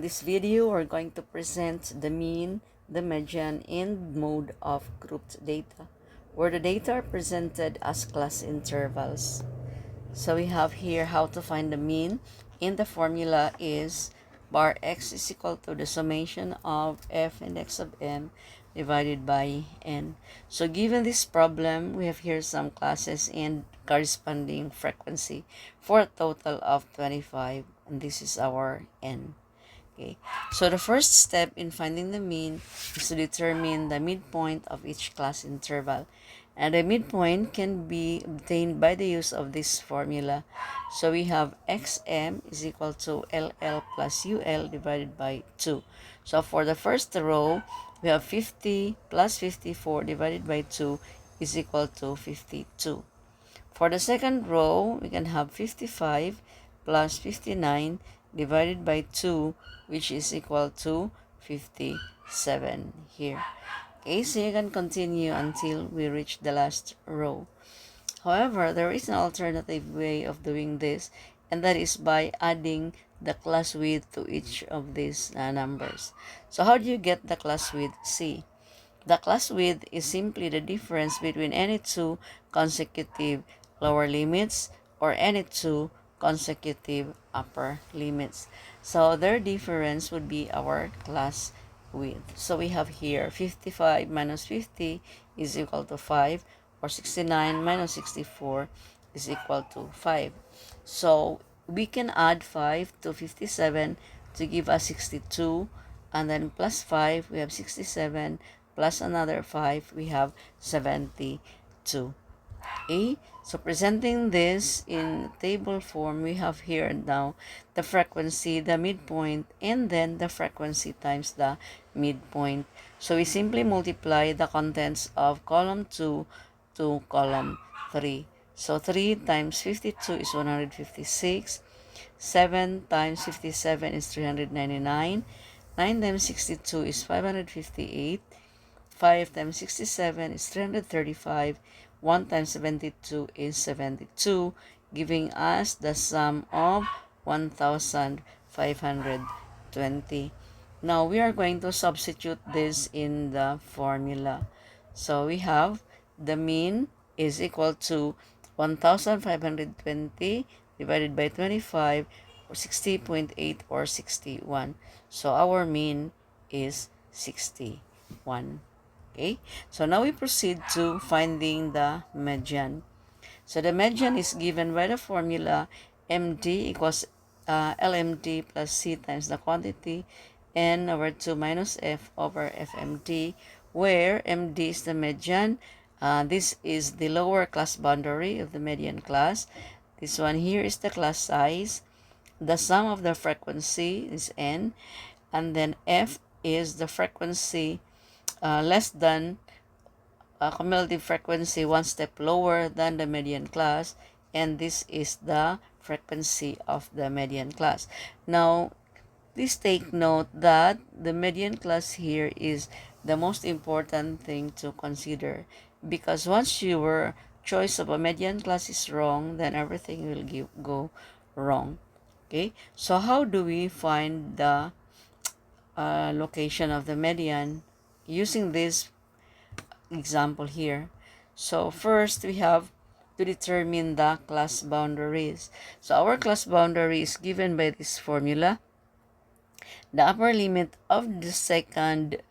this video, we're going to present the mean, the median, and mode of grouped data, where the data are presented as class intervals. So we have here how to find the mean, and the formula is bar x is equal to the summation of f index of m divided by n. So given this problem, we have here some classes and corresponding frequency for a total of 25, and this is our n. Okay, so the first step in finding the mean is to determine the midpoint of each class interval. And the midpoint can be obtained by the use of this formula. So we have xm is equal to ll plus ul divided by 2. So for the first row, we have 50 plus 54 divided by 2 is equal to 52. For the second row, we can have 55 plus 59 divided by 2, which is equal to 57 here. Okay, so you can continue until we reach the last row. However, there is an alternative way of doing this, and that is by adding the class width to each of these numbers. So how do you get the class width? C. The class width is simply the difference between any two consecutive lower limits or any two consecutive upper limits. So their difference would be our class width. So we have here 55 minus 50 is equal to 5, or 69 minus 64 is equal to 5. So we can add 5 to 57 to give us 62, and then plus 5 we have 67, plus another 5 we have 72. Okay, so presenting this in table form, we have here now the frequency, the midpoint, and then the frequency times the midpoint. So we simply multiply the contents of column 2 to column 3. So 3 times 52 is 156. 7 times 57 is 399. 9 times 62 is 558. 5 times 67 is 335. 1 times 72 is 72, giving us the sum of 1,520. Now we are going to substitute this in the formula. So we have the mean is equal to 1,520 divided by 25, or 60.8, or 61. So our mean is 61. Okay, so now we proceed to finding the median. So the median is given by the formula MD equals LMD plus C times the quantity N over 2 minus F over FMD, where MD is the median. This is the lower class boundary of the median class. This one here is the class size. The sum of the frequency is N, and then F is the frequency less than cumulative frequency one step lower than the median class, and this is the frequency of the median class. Now please take note that the median class here is the most important thing to consider, because once your choice of a median class is wrong, then everything will go wrong. Okay, so how do we find the location of the median using this example here? So first we have to determine the class boundaries. So our class boundary is given by this formula. The upper limit of the second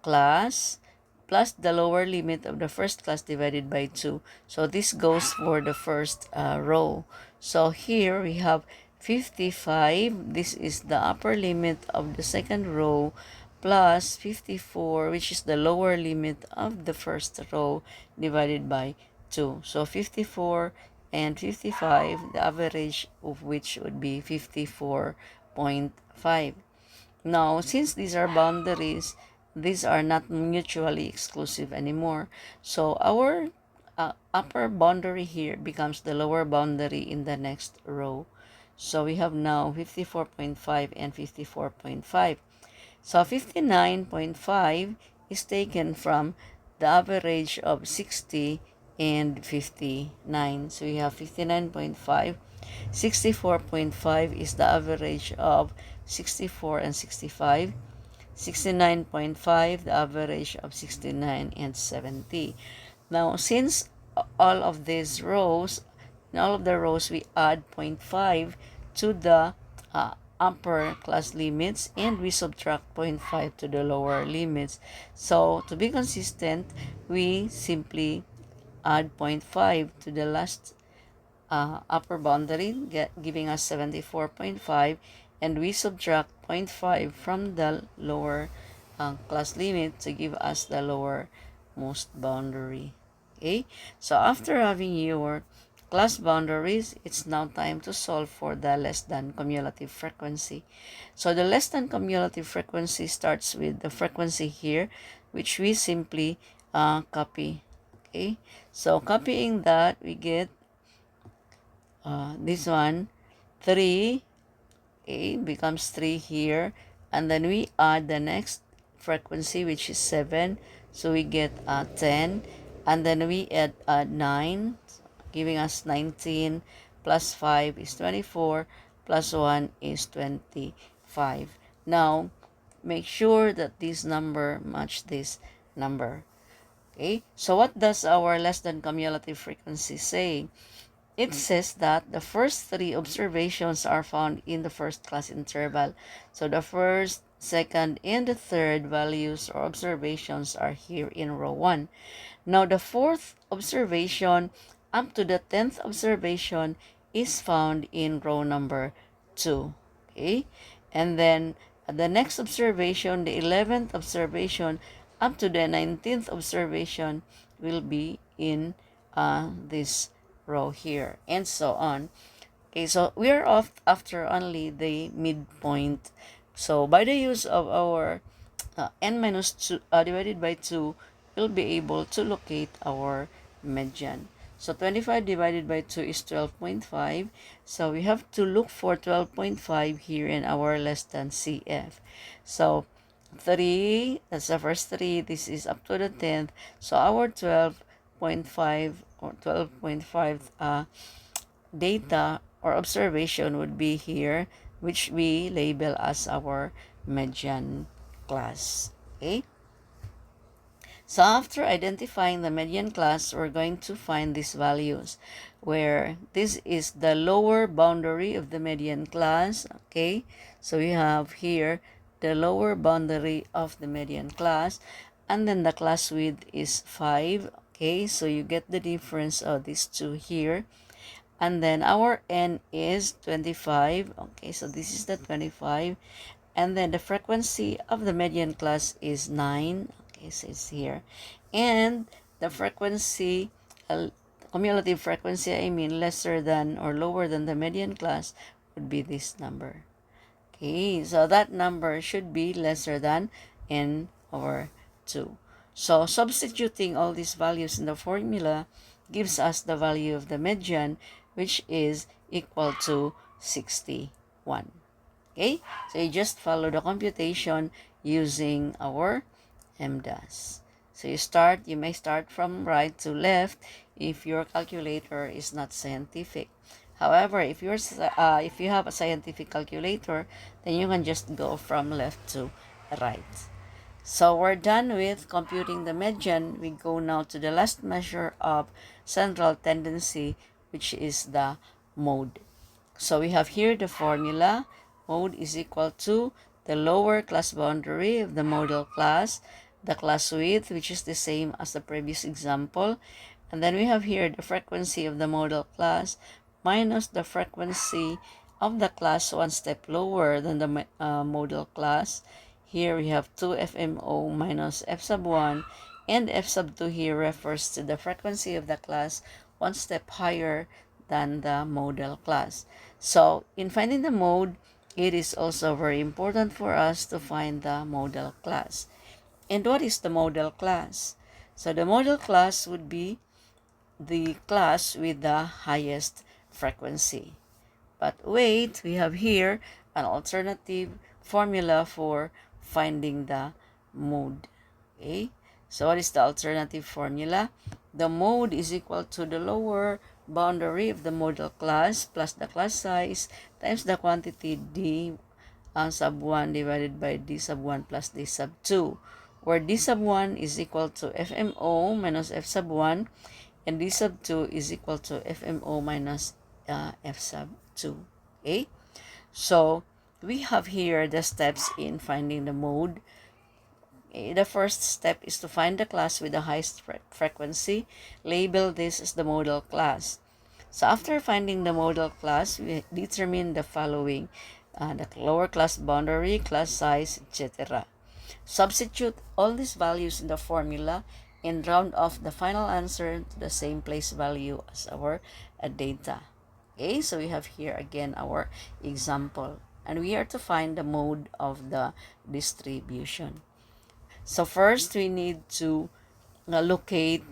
class plus the lower limit of the first class divided by 2. So this goes for the first row. So here we have 55. This is the upper limit of the second row, plus 54, which is the lower limit of the first row, divided by 2. So 54 and 55, the average of which would be 54.5. Now, since these are boundaries, these are not mutually exclusive anymore. So our upper boundary here becomes the lower boundary in the next row. So we have now 54.5 and 54.5. So 59.5 is taken from the average of 60 and 59. So we have 59.5. 64.5 is the average of 64 and 65. 69.5, the average of 69 and 70. Now, since all of these rows, in all of the rows, we add 0.5 to the upper class limits and we subtract 0.5 to the lower limits. So, to be consistent, we simply add 0.5 to the last upper boundary, giving us 74.5, and we subtract 0.5 from the lower class limit to give us the lower most boundary. Okay, so after having your class boundaries, it's now time to solve for the less than cumulative frequency. So the less than cumulative frequency starts with the frequency here, which we simply copy. Okay, so copying that, we get this one 3, okay, becomes 3 here, and then we add the next frequency, which is 7, so we get 10, and then we add 9, giving us 19, plus 5 is 24, plus 1 is 25. Now make sure that this number match this number. Okay, so what does our less than cumulative frequency say? It says that the first 3 observations are found in the first class interval. So the first, second, and the third values or observations are here in row 1. Now the fourth observation up to the 10th observation is found in row number 2. Okay? And then the next observation, the 11th observation up to the 19th observation will be in this row here, and so on. Okay, so we are off after only the midpoint. So by the use of our n minus 2 divided by 2, we'll be able to locate our median. So 25 divided by 2 is 12.5. So we have to look for 12.5 here in our less than CF. So 3, that's the first 3. This is up to the 10th. So our 12.5 or 12.5 data or observation would be here, which we label as our median class. Okay, so after identifying the median class, we're going to find these values, where this is the lower boundary of the median class. Okay, so we have here the lower boundary of the median class, and then the class width is 5. Okay, so you get the difference of these two here. And then our n is 25. Okay, so this is the 25. And then the frequency of the median class is 9. Okay, so it's here. And the frequency, cumulative frequency, I mean lesser than or lower than the median class, would be this number. Okay, so that number should be lesser than n over 2. So substituting all these values in the formula gives us the value of the median, which is equal to 61. Okay, so you just follow the computation using our MDAS. So you may start from right to left if your calculator is not scientific. However, if you have a scientific calculator, then you can just go from left to right. So we're done with computing the median. We go now to the last measure of central tendency, which is the mode. So we have here the formula. Mode is equal to the lower class boundary of the model class, the class width, which is the same as the previous example, and then we have here the frequency of the model class minus the frequency of the class one step lower than the model class. Here we have 2 FMO minus F sub 1, and F sub 2 here refers to the frequency of the class one step higher than the model class. So in finding the mode, it is also very important for us to find the model class. And what is the model class? So the model class would be the class with the highest frequency. But wait, we have here an alternative formula for finding the mode. Okay, so what is the alternative formula? The mode is equal to the lower boundary of the model class plus the class size times the quantity D sub 1 divided by d sub 1 plus d sub 2, where d sub 1 is equal to FMO minus f sub 1, and d sub 2 is equal to FMO minus f sub 2. Okay? So, we have here the steps in finding the mode. Okay, the first step is to find the class with the highest frequency. Label this as the modal class. So after finding the modal class, we determine the following: the lower class boundary, class size, etc. Substitute all these values in the formula and round off the final answer to the same place value as our data. Okay, so we have here again our example, and we are to find the mode of the distribution. So first we need to locate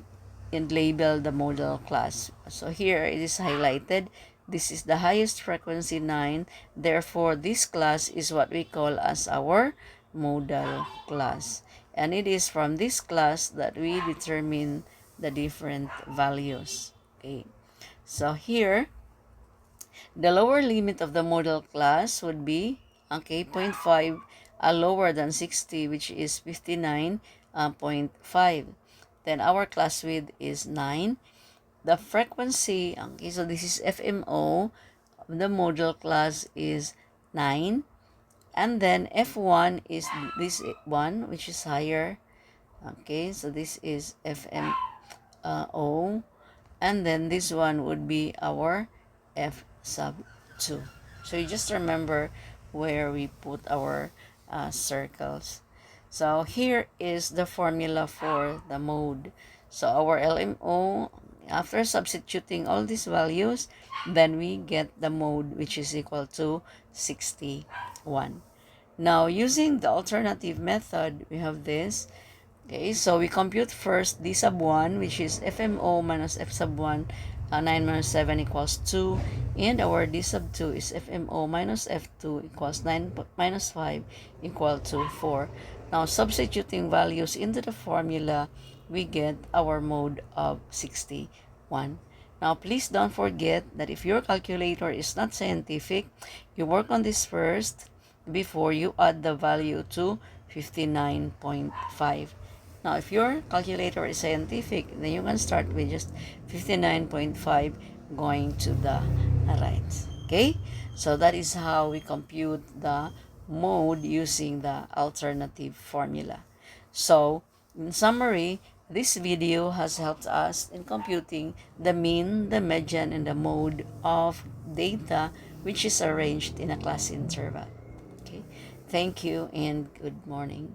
and label the modal class. So here it is highlighted. This is the highest frequency 9. Therefore, this class is what we call as our modal class. And it is from this class that we determine the different values. Okay. So here, the lower limit of the modal class would be, okay, 0.5 lower than 60, which is 59.5. Then our class width is 9. The frequency, okay, so this is FMO. The modal class is 9. And then F1 is this one, which is higher. Okay, so this is FMO. And then this one would be our F sub 2. So you just remember where we put our circles. So here is the formula for the mode. So our LMO, after substituting all these values, then we get the mode, which is equal to 61. Now, using the alternative method, we have this. Okay, so we compute first d sub 1, which is FMO minus f sub 1, 9 minus 7 equals 2, and our d sub 2 is FMO minus f2 equals 9 minus 5 equal to 4. Now, substituting values into the formula, we get our mode of 61. Now, please don't forget that if your calculator is not scientific, you work on this first before you add the value to 59.5. Now, if your calculator is scientific, then you can start with just 59.5 going to the right. Okay? So that is how we compute the mode using the alternative formula. So, in summary, this video has helped us in computing the mean, the median, and the mode of data which is arranged in a class interval. Okay? Thank you and good morning.